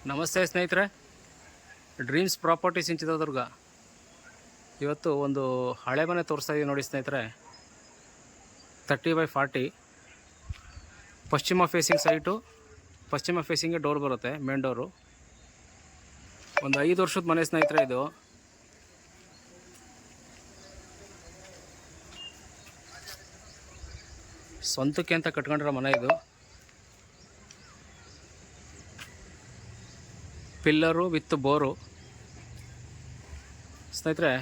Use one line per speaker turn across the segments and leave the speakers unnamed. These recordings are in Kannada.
ನಮಸ್ತೆ ಸ್ನೇಹಿತರೆ, ಡ್ರೀಮ್ಸ್ ಪ್ರಾಪರ್ಟೀಸ್ ಇನ್ ಚಿತ್ರದುರ್ಗ. ಇವತ್ತು ಒಂದು ಹಳೆ ಮನೆ ತೋರಿಸ್ತಾ ಇದ್ದೀವಿ ನೋಡಿ ಸ್ನೇಹಿತರೆ. 30x40 ಪಶ್ಚಿಮ ಫೇಸಿಂಗ್ ಸೈಟು. ಪಶ್ಚಿಮ ಫೇಸಿಂಗ್ಗೆ ಡೋರ್ ಬರುತ್ತೆ, ಮೇನ್ ಡೋರು. ಒಂದು 5 ವರ್ಷದ ಮನೆ ಸ್ನೇಹಿತರೆ ಇದು. ಸ್ವಂತಕ್ಕೆ ಅಂತ ಕಟ್ಕೊಂಡಿರೋ ಮನೆ ಇದು. ಪಿಲ್ಲರು ವಿತ್ ಬೋರು ಸ್ನೇಹಿತರೆ.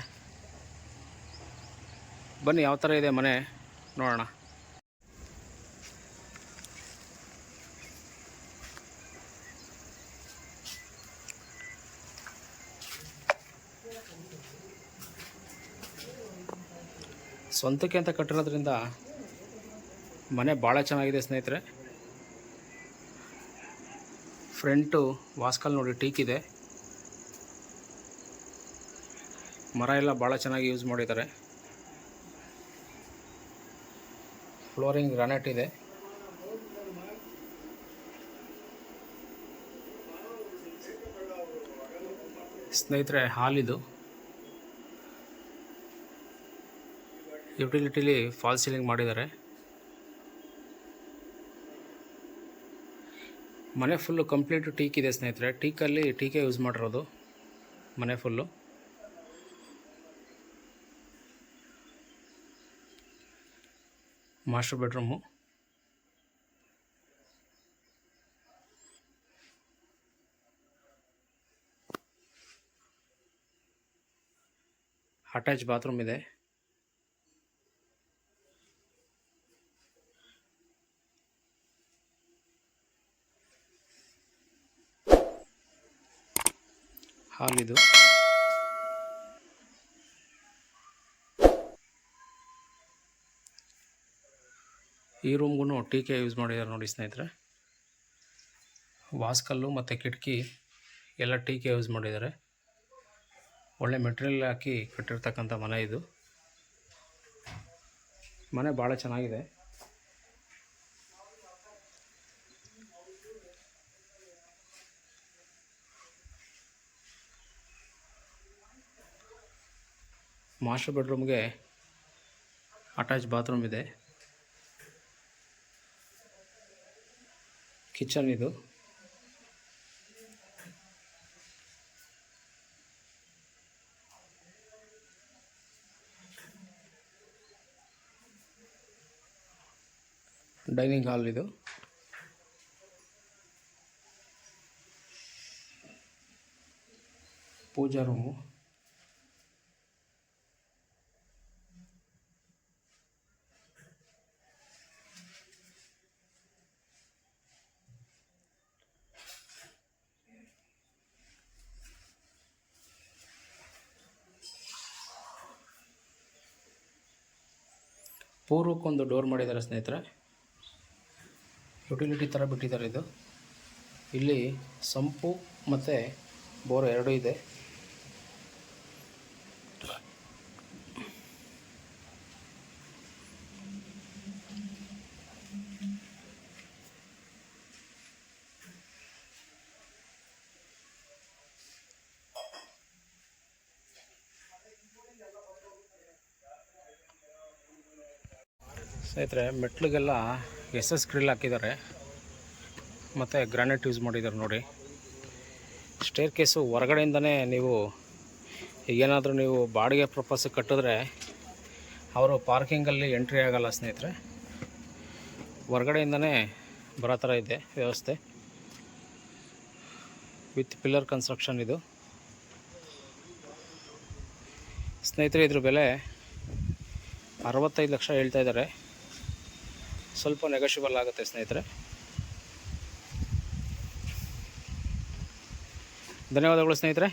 ಬನ್ನಿ ಯಾವ ಥರ ಇದೆ ಮನೆ ನೋಡೋಣ. ಸ್ವಂತಕ್ಕೆ ಅಂತ ಕಟ್ಟಿರೋದ್ರಿಂದ ಮನೆ ಭಾಳ ಚೆನ್ನಾಗಿದೆ ಸ್ನೇಹಿತರೆ. ಫ್ರಂಟು ವಾಸ್ಕಲ್ ನೋಡಿ ಟೀಕ್ ಇದೆ. ಮರ ಎಲ್ಲ ಭಾಳ ಚೆನ್ನಾಗಿ ಯೂಸ್ ಮಾಡಿದ್ದಾರೆ. ಫ್ಲೋರಿಂಗ್ ಗ್ರಾನೈಟ್ ಇದೆ. ಸ್ನೇಹಿತರೆ ಹಾಲ್ ಇದು. ಯುಟಿಲಿಟಿಲಿ ಫಾಲ್ ಸೀಲಿಂಗ್ ಮಾಡಿದ್ದಾರೆ. ಮನೆ ಫುಲ್ಲು ಕಂಪ್ಲೀಟು ಟೀಕ್ ಇದೆ ಸ್ನೇಹಿತರೆ. ಟೀಕಲ್ಲಿ ಟೀಕೆ ಯೂಸ್ ಮಾಡಿರೋದು ಮನೆ full. Master bedroom. Attach bathroom ಇದೆ. ಹಾಲ್ ಇದು. ಈ ರೂಮ್ಗೂ ಟೀಕೆ ಯೂಸ್ ಮಾಡಿದ್ದಾರೆ ನೋಡಿ ಸ್ನೇಹಿತರೆ. ವಾಸ್ಕಲ್ಲು ಮತ್ತು ಕಿಟಕಿ ಎಲ್ಲ ಟೀಕೆ ಯೂಸ್ ಮಾಡಿದ್ದಾರೆ. ಒಳ್ಳೆ ಮೆಟೀರಿಯಲ್ ಹಾಕಿ ಕಟ್ಟಿರ್ತಕ್ಕಂಥ ಮನೆ ಇದು. ಮನೆ ಭಾಳ ಚೆನ್ನಾಗಿದೆ. ಮಾಸ್ಟರ್ ಬೆಡ್ರೂಮ್ಗೆ ಅಟ್ಯಾಚ್ ಬಾತ್ರೂಮ್ ಇದೆ. ಕಿಚನ್ ಇದು. ಡೈನಿಂಗ್ ಹಾಲ್ ಇದು. ಪೂಜಾ ರೂಮು. ಪೂರ್ವಕ್ಕೊಂದು ಡೋರ್ ಮಾಡಿದ್ದಾರೆ ಸ್ನೇಹಿತರೆ. ಯುಟಿಲಿಟಿ ಥರ ಬಿಟ್ಟಿದ್ದಾರೆ ಇದು. ಇಲ್ಲಿ ಸಂಪು ಮತ್ತು ಬೋರ್ ಎರಡೂ ಇದೆ. ಸ್ನೇಹಿತರೆ ಮೆಟ್ಲಿಗೆಲ್ಲ SS ಗ್ರಿಲ್ ಹಾಕಿದ್ದಾರೆ ಮತ್ತು ಗ್ರಾನೈಟ್ ಯೂಸ್ ಮಾಡಿದ್ದಾರೆ ನೋಡಿ. ಸ್ಟೇರ್ ಕೇಸು ಹೊರಗಡೆಯಿಂದನೇ ನೀವು ಏನಾದರೂ ನೀವು ಬಾಡಿಗೆ ಪರ್ಪಸ್ ಕಟ್ಟಿದ್ರೆ ಅವರು ಪಾರ್ಕಿಂಗಲ್ಲಿ ಎಂಟ್ರಿ ಆಗೋಲ್ಲ ಸ್ನೇಹಿತರೆ. ಹೊರಗಡೆಯಿಂದನೇ ಬರೋ ಥರ ಇದೆ ವ್ಯವಸ್ಥೆ. ವಿತ್ ಪಿಲ್ಲರ್ ಕನ್ಸ್ಟ್ರಕ್ಷನ್ ಇದು ಸ್ನೇಹಿತರೆ. ಇದ್ರ ಬೆಲೆ 65 ಲಕ್ಷ ಹೇಳ್ತಾ ಇದ್ದಾರೆ. ಸ್ವಲ್ಪ ನೆಗೋಷಿಯಬಲ್ ಆಗುತ್ತೆ ಸ್ನೇಹಿತರೆ. ಧನ್ಯವಾದಗಳು ಸ್ನೇಹಿತರೆ.